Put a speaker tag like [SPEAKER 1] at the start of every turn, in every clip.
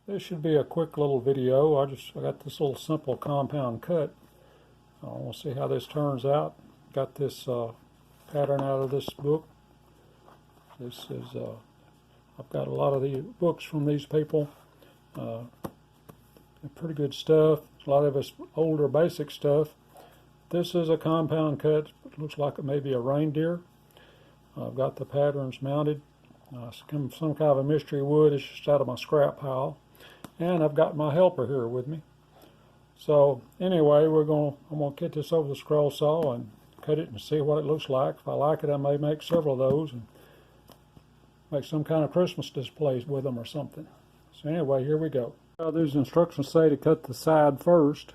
[SPEAKER 1] This should be a quick little video. I got this little simple compound cut. I want to see how this turns out. Got this pattern out of this book. This is I've got a lot of the books from these people. They're pretty good stuff. A lot of it's older basic stuff. This is a compound cut. It looks like it may be a reindeer. I've got the patterns mounted. Some kind of a mystery wood. It's just out of my scrap pile. And I've got my helper here with me. So anyway, I'm gonna get this over the scroll saw and cut it and see what it looks like. If I like it, I may make several of those and make some kind of Christmas displays with them or something. So anyway, here we go. Now, these instructions say to cut the side first,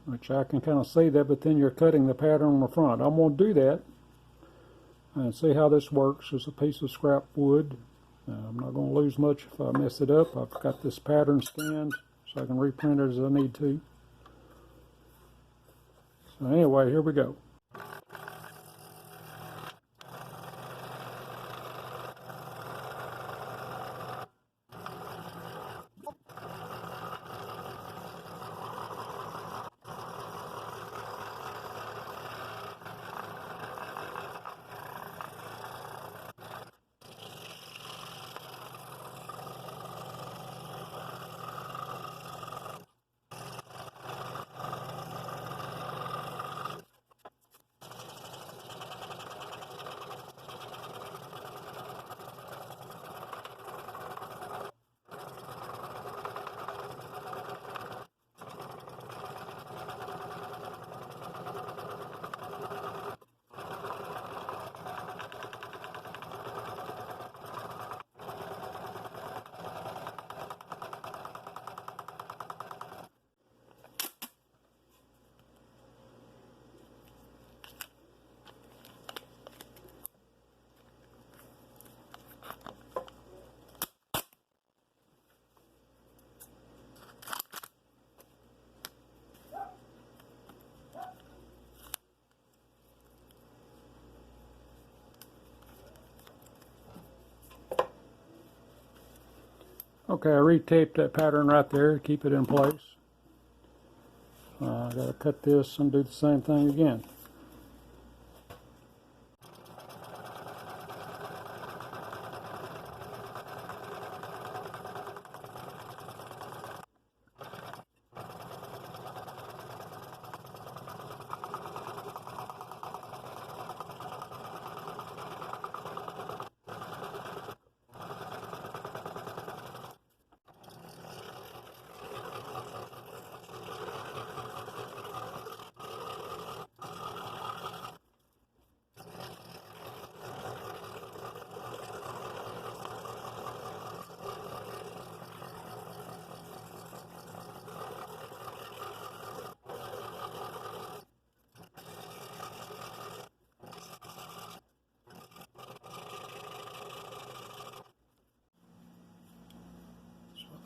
[SPEAKER 1] which I can kind of see that, but then you're cutting the pattern on the front. I'm going to do that and see how this works. It's a piece of scrap wood. I'm not going to lose much if I mess it up. I've got this pattern scanned so I can reprint it as I need to. So anyway, here we go. Okay, I retaped that pattern right there to keep it in place. I got to cut this and do the same thing again.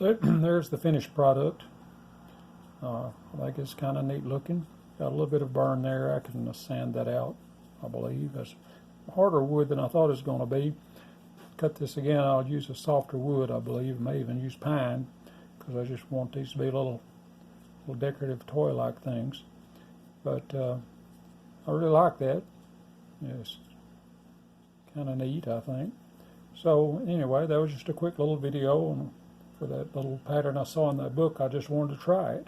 [SPEAKER 1] There's the finished product. I think it's kind of neat looking. Got a little bit of burn there. I can sand that out, I believe. That's harder wood than I thought it was going to be. Cut this again, I'll use a softer wood, I believe. May even use pine, because I just want these to be little decorative toy-like things. But I really like that. It's kind of neat, I think. So anyway, that was just a quick little video for that little pattern I saw in that book. I just wanted to try it.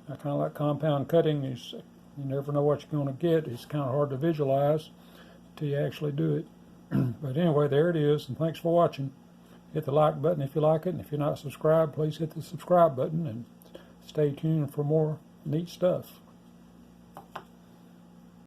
[SPEAKER 1] I kind of like compound cutting. You never know what you're going to get. It's kind of hard to visualize until you actually do it. But anyway, there it is, and thanks for watching. Hit the like button if you like it, and if you're not subscribed, please hit the subscribe button and stay tuned for more neat stuff.